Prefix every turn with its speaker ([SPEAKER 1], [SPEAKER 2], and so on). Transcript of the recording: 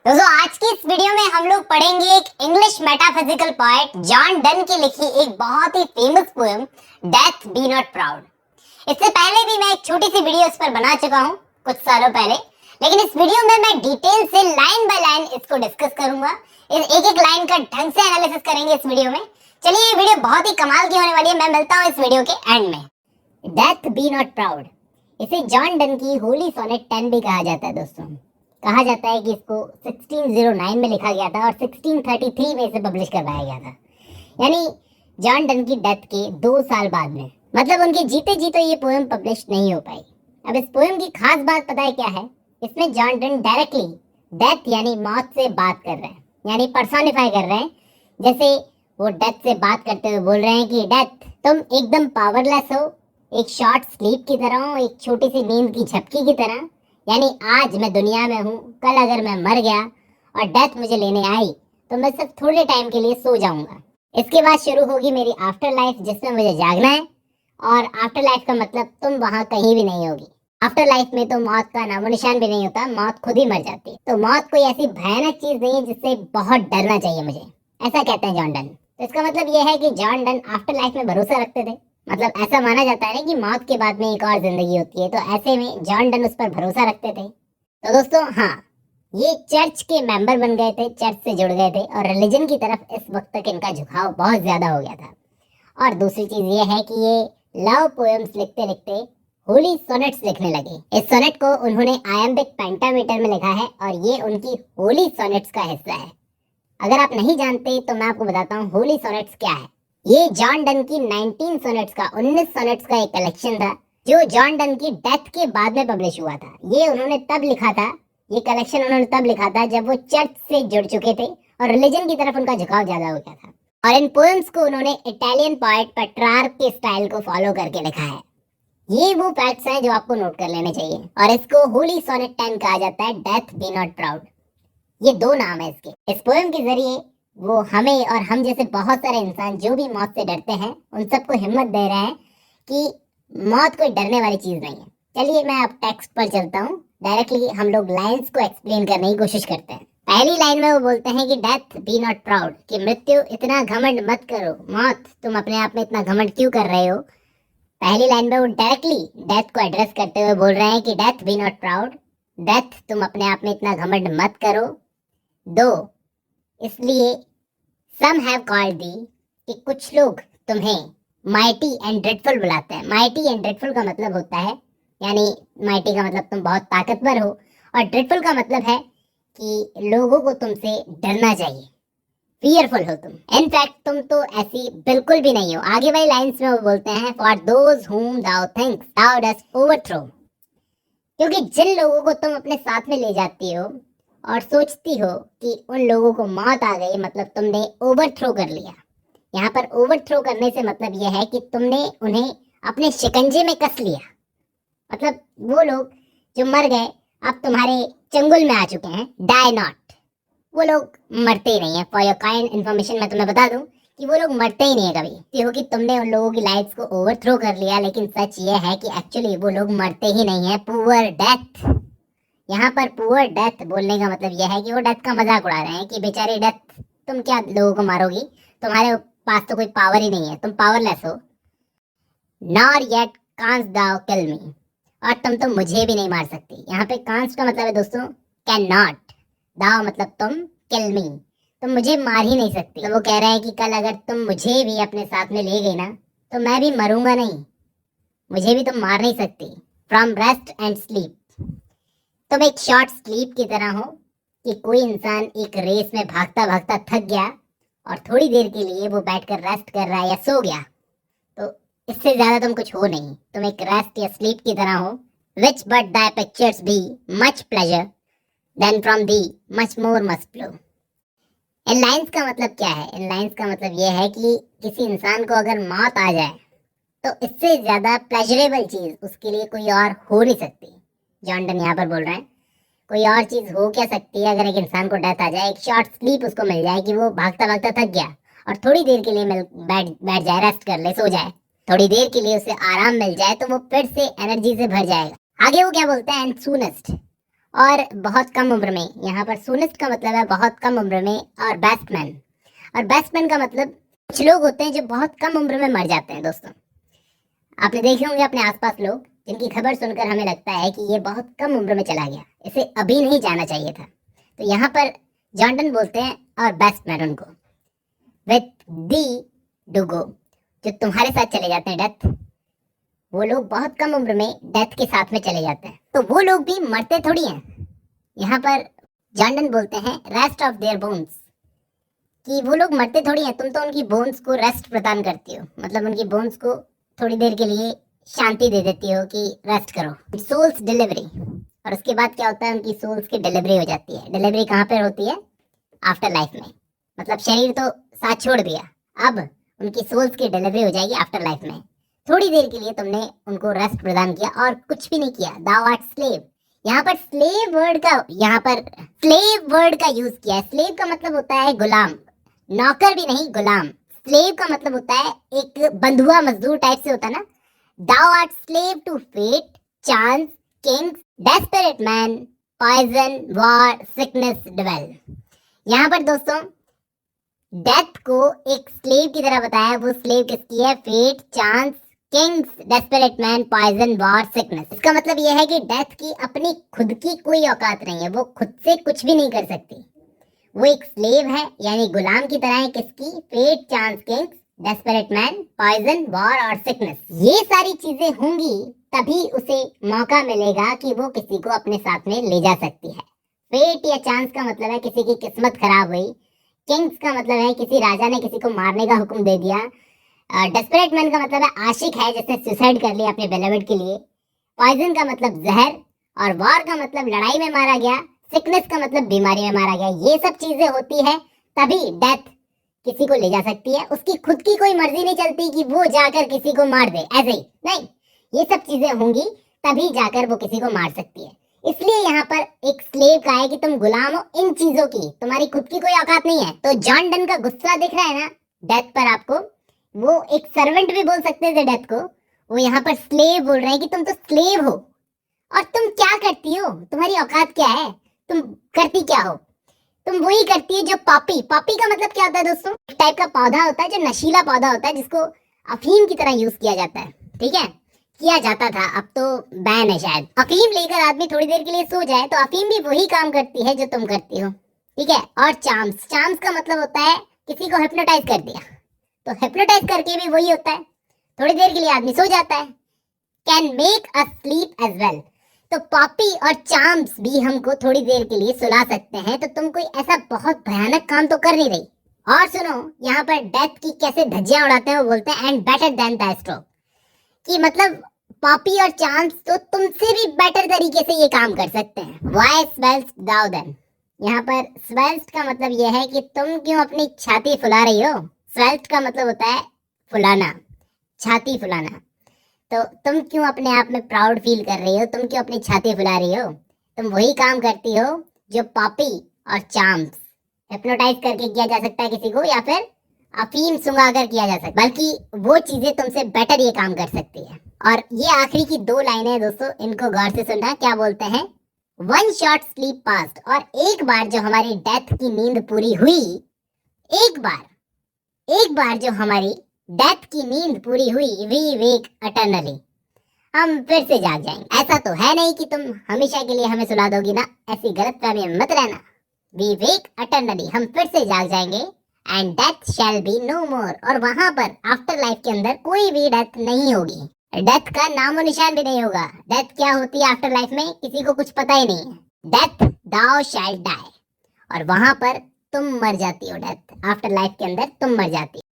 [SPEAKER 1] दोस्तों आज की इस वीडियो में हम लोग पढ़ेंगे एक English metaphysical poet John Donne की लिखी एक बहुत ही famous poem death be not proud. इससे पहले भी मैं एक छोटी सी वीडियो इस पर बना चुका हूँ कुछ सालों पहले, लेकिन इस वीडियो में मैं डिटेल से लाइन बाय लाइन इसको डिस्कस करूंगा। एक एक लाइन का ढंग से एनालिसिस करेंगे इस वीडियो में। चलिए, ये वीडियो बहुत ही कमाल की होने वाली है। मैं मिलता हूँ इस वीडियो के एंड में। डेथ बी नॉट प्राउड, इसे जॉन डन की होली सोनेट 10 भी कहा जाता है। दोस्तों, कहा जाता है कि इसको 1609 में लिखा गया था और 1633 में इसे पब्लिश करवाया गया था, यानी जॉन डन की डेथ के 2 साल बाद में। मतलब उनके जीते जीते ये पोएम पब्लिश नहीं हो पाई। अब इस पोएम की खास बात पता है क्या है? इसमें जॉन डन डायरेक्टली डेथ यानी मौत से बात कर रहे हैं, यानी पर्सोनिफाई कर रहे हैं। जैसे वो डेथ से बात करते हुए बोल रहे हैं कि डेथ, तुम एकदम पावरलेस हो, एक शॉर्ट स्लीप की तरह हो, एक छोटी सी नींद की झपकी की तरह। यानी आज मैं दुनिया में हूँ, कल अगर मैं मर गया और डेथ मुझे लेने आई तो मैं सिर्फ थोड़े टाइम के लिए सो जाऊंगा। इसके बाद शुरू होगी मेरी आफ्टर लाइफ, जिसमें मुझे जागना है। और आफ्टर लाइफ का मतलब तुम वहां कहीं भी नहीं होगी। आफ्टर लाइफ में तो मौत का नामो निशान भी नहीं होता, मौत खुद ही मर जाती है। तो मौत कोई ऐसी भयानक चीज नहीं है जिससे बहुत डरना चाहिए मुझे, ऐसा कहते हैं जॉन डन। तो इसका मतलब यह है कि जॉन डन आफ्टर लाइफ में भरोसा रखते थे। मतलब ऐसा माना जाता है ना कि मौत के बाद में एक और जिंदगी होती है, तो ऐसे में जॉन डन उस पर भरोसा रखते थे। तो दोस्तों, हाँ, ये चर्च के मेंबर बन गए थे, चर्च से जुड़ गए थे और रिलीजन की तरफ इस वक्त तक इनका झुकाव बहुत ज्यादा हो गया था। और दूसरी चीज ये है कि ये लव पोएम्स लिखते लिखते होली सोनेट्स लिखने लगे। इस सोनेट को उन्होंने आयम्बिक पेंटामीटर में लिखा है और ये उनकी होली सोनेट्स का हिस्सा है। अगर आप नहीं जानते तो मैं आपको बताता हूँ होली सोनेट्स क्या है। ये जॉन डन की 19 सोनेट्स का 19 सोनेट्स का एक कलेक्शन था जो जॉन डन की डेथ के बाद में पब्लिश हुआ था। ये उन्होंने तब लिखा था, ये कलेक्शन उन्होंने तब लिखा था जब वो चर्च से जुड़ चुके थे और रिलीजन की तरफ उनका झुकाव ज्यादा हो गया था। और इन पोएम्स को उन्होंने इटालियन पोएट पेट्रार्क के स्टाइल को फॉलो करके लिखा है। ये वो फैक्ट्स हैं जो आपको नोट कर लेने चाहिए। और इसको होली सोनेट 10 कहा जाता है, डेथ बी नॉट प्राउड। ये 2 नाम है इसके। इस पोएम के जरिए वो हमें और हम जैसे बहुत सारे इंसान जो भी मौत से डरते हैं उन सबको हिम्मत दे रहे हैं कि मौत कोई डरने वाली चीज नहीं है। चलिए, मैं अब टेक्स्ट पर चलता हूँ। डायरेक्टली हम लोग लाइंस को एक्सप्लेन करने की कोशिश करते हैं। पहली लाइन में वो बोलते हैं कि डेथ बी नॉट प्राउड, कि मृत्यु इतना घमंड मत करो, मौत तुम अपने आप में इतना घमंड क्यों कर रहे हो। पहली लाइन में वो डायरेक्टली डेथ को एड्रेस करते हुए बोल रहे हैं कि death be not proud, death तुम अपने आप में इतना घमंड मत करो। 2, इसलिए सम हैव कॉल्ड दी, कि कुछ लोग तुम्हें माइटी एंड ड्रेडफुल बुलाते हैं। माइटी एंड ड्रेडफुल का मतलब होता है, यानी माइटी का मतलब तुम बहुत ताकतवर हो और ड्रेडफुल का मतलब है कि लोगों को तुमसे डरना चाहिए, फियरफुल हो तुम। इनफैक्ट तुम तो ऐसी बिल्कुल भी नहीं हो। आगे वाली लाइंस में वो बोलते हैं for those whom thou thinks thou dost overthrow, क्योंकि जिन लोगों को तुम अपने साथ में ले जाती हो और सोचती हो कि उन लोगों को मौत आ गई, मतलब तुमने ओवरथ्रो कर लिया। यहाँ पर ओवरथ्रो करने से मतलब यह है कि तुमने उन्हें अपने शिकंजे में कस लिया। मतलब वो लोग जो मर गए अब तुम्हारे चंगुल में आ चुके हैं, डाई नॉट। वो लोग मरते ही नहीं है। फॉर योर काइंड इन्फॉर्मेशन मैं तुम्हें बता दूं कि वो लोग मरते ही नहीं है कभी। क्योंकि तुमने उन लोगों की लाइफ्स को ओवरथ्रो कर लिया, लेकिन सच ये है कि एक्चुअली वो लोग मरते ही नहीं है। Poor death. यहाँ पर पुअर डेथ बोलने का मतलब यह है कि वो डेथ का मजाक उड़ा रहे हैं कि बेचारी डेथ, तुम क्या लोगों को मारोगी, तुम्हारे पास तो कोई पावर ही नहीं है, तुम पावरलेस हो। नॉर येट कांस्ट दाउ किल मी, और तुम तो मुझे भी नहीं मार सकती। यहाँ पे कांस्ट का मतलब है दोस्तों कैन नॉट, दाउ मतलब तुम, किल मी तुम मुझे मार ही नहीं सकती। तो वो कह रहे हैं कि कल अगर तुम मुझे भी अपने साथ में ले गई ना तो मैं भी मरूंगा नहीं, मुझे भी तुम मार नहीं सकती। फ्रॉम रेस्ट एंड स्लीप, तुम एक शॉर्ट स्लीप की तरह हो कि कोई इंसान एक रेस में भागता भागता थक गया और थोड़ी देर के लिए वो बैठकर रेस्ट कर रहा है या सो गया, तो इससे ज्यादा तुम कुछ हो नहीं, तुम एक रेस्ट या स्लीप की तरह हो। विच but thy pictures be much pleasure then from thee much more must flow। In lines का मतलब क्या है? इन लाइंस का मतलब ये है कि किसी इंसान को अगर मौत आ जाए तो इससे ज्यादा प्लेजरेबल चीज उसके लिए कोई और हो नहीं सकती। जॉन डन यहाँ पर बोल रहे हैं कोई और चीज हो क्या सकती है अगर एक इंसान को डेथ आ जाए, एक शॉर्ट स्लीप उसको मिल जाए कि वो भागता भागता थक गया और थोड़ी देर के लिए बैठ जाए, रेस्ट कर ले, सो जाए, थोड़ी देर के लिए उसे आराम मिल जाए तो वो फिर से एनर्जी से भर जाएगा। आगे वो क्या बोलते हैं, एंड सूनेस्ट, और बहुत कम उम्र में, यहाँ पर सूनेस्ट का मतलब है बहुत कम उम्र में, और बेस्टमैन, और बेस्टमैन का मतलब कुछ लोग होते हैं जो बहुत कम उम्र में मर जाते हैं। दोस्तों, आपने देखे होंगे अपने आसपास लोग जिनकी खबर सुनकर हमें लगता है कि ये बहुत कम उम्र में चला गया, इसे अभी नहीं जाना चाहिए था। तो यहाँ पर जॉन बोलते हैं और बेस्टमैन उनको, विथ दी डूगो, जो तुम्हारे साथ चले जाते हैं डेथ, वो लोग बहुत कम उम्र में डेथ के साथ में चले जाते हैं। तो वो लोग भी मरते थोड़ी हैं। यहाँ पर जॉन बोलते हैं रेस्ट ऑफ देयर बोन्स, कि वो लोग मरते थोड़ी हैं, तुम तो उनकी बोन्स को रेस्ट प्रदान करती हो, मतलब उनकी बोन्स को थोड़ी देर के लिए शांति दे देती हो कि रेस्ट करो। सोल्स डिलीवरी, और उसके बाद क्या होता है, उनकी सोल्स की डिलीवरी हो जाती है। डिलीवरी कहाँ पर होती है? आफ्टर लाइफ में, मतलब शरीर तो साथ छोड़ दिया, अब उनकी सोल्स की डिलीवरी हो जाएगी आफ्टर लाइफ में। थोड़ी देर के लिए तुमने उनको रेस्ट प्रदान किया और कुछ भी नहीं किया। दाउ आर्ट स्लेव, यहाँ पर स्लेव वर्ड का यूज किया है। स्लेव का मतलब होता है गुलाम, नौकर भी नहीं, गुलाम। स्लेव का मतलब होता है एक बंधुआ मजदूर टाइप से होता है ना। Thou art slave to fate, chance, kings, desperate man, poison, war, sickness, dwell. यहाँ पर दोस्तों डेथ को एक स्लेव की तरह बताया। वो स्लेव किसकी है? Fate, chance, kings, desperate man, poison, war, sickness. इसका मतलब यह है कि डेथ की अपनी खुद की कोई औकात नहीं है, वो खुद से कुछ भी नहीं कर सकती। वो एक स्लेव है, यानी गुलाम की तरह है। किसकी? Fate, chance, kings, desperate man, poison, war और सिकनेस। ये सारी चीजें होंगी तभी उसे मौका मिलेगा कि वो किसी को अपने साथ में ले जा सकती है। फेट या चांस का मतलब है किसी की किस्मत खराब हुई। किंग्स का मतलब है किसी राजा ने किसी को मारने का हुक्म दे दिया। डेस्परेट मैन का मतलब है आशिक है जिसने सुसाइड कर लिया अपने बेलोवेड के लिए। पॉइजन का मतलब जहर, और वॉर का मतलब लड़ाई में मारा गया। सिकनेस का मतलब बीमारी में मारा गया। ये सब चीजें होती है तभी डेथ किसी को ले जा सकती है। उसकी खुद की कोई मर्जी नहीं चलती कि वो जाकर किसी को मार दे, ऐसे ही नहीं। ये सब चीजें होंगी तभी जाकर वो किसी को मार सकती है। इसलिए यहाँ पर एक स्लेव का है कि तुम गुलाम हो इन चीजों की, तुम्हारी खुद की कोई औकात नहीं है। तो जॉन डन का गुस्सा दिख रहा है ना डेथ पर आपको, वो एक सर्वेंट भी बोल सकते थे डेथ को, वो यहाँ पर स्लेव बोल रहे हैं कि तुम तो स्लेव हो और तुम क्या करती हो, तुम्हारी औकात क्या है, तुम करती क्या हो? तुम वही करती है जो पॉपी। पॉपी का मतलब क्या होता है दोस्तों? एक टाइप का पौधा होता है जो नशीला पौधा होता है, जिसको अफीम की तरह यूज किया जाता है। ठीक है, किया जाता था, अब तो बैन है शायद। अफीम लेकर आदमी थोड़ी देर के लिए सो जाए तो अफीम भी वही काम करती है जो तुम करती हो। ठीक है। और चार्म्स, चार्म्स का मतलब होता है किसी को हिप्नोटाइज कर दिया, तो हिप्नोटाइज करके भी वही होता है, थोड़ी देर के लिए आदमी सो जाता है। Can make us sleep as well, तो पॉपी और चार्म्स भी हमको थोड़ी देर के लिए सुला सकते हैं। तो तुम कोई ऐसा बहुत भयानक काम तो कर नहीं रही। और सुनो, यहाँ पर डेथ की कैसे धज्जियां उड़ाते हैं, वो बोलते हैं and better than the stroke, कि मतलब पॉपी और चांस तो तुमसे भी बेटर तरीके से ये काम कर सकते हैं। वाई स्वेल्स्ट दाउ देन, यहाँ पर स्वेल्स्ट का मतलब यह है कि तुम क्यों अपनी छाती फुला रही हो। स्वेल्स्ट का मतलब होता है फुलाना, छाती फुलाना। तो तुम क्यों अपने आप में प्राउड फील कर रही हो, तुम क्यों अपनी छाती फुला रही हो? तुम वही काम करती हो जो पॉपी और चार्म्स, हिप्नोटाइज करके किया जा सकता है किसी को, या फिर अफीम सुंघाकर किया जा सकता है, बल्कि वो चीजें तुमसे बेटर ये काम कर सकती है। और ये आखिरी की 2 लाइनें हैं दोस्तों, इनको गौर से सुनना। क्या बोलते हैं? वन शॉर्ट स्लीप पास्ट, और एक बार जो हमारी डेथ की नींद पूरी हुई, एक बार जो हमारी डेथ की नींद पूरी हुई, वी वेक एटर्नली, हम फिर से जाग जाएंगे। ऐसा तो है नहीं कि तुम हमेशा के लिए हमें सुला दोगी ना, ऐसी गलतफहमी में मत रहना। वी वेक एटर्नली, हम फिर से जाग जाएंगे। And death shall be no more, और वहां पर आफ्टर लाइफ के अंदर कोई भी डेथ नहीं होगी, डेथ का नामो निशान भी नहीं होगा। डेथ क्या होती है आफ्टर लाइफ में, किसी को कुछ पता ही नहीं है। डेथ दाउ शैल डाई, और वहां पर तुम मर जाती हो। डेथ आफ्टर लाइफ के अंदर तुम मर जाती हो।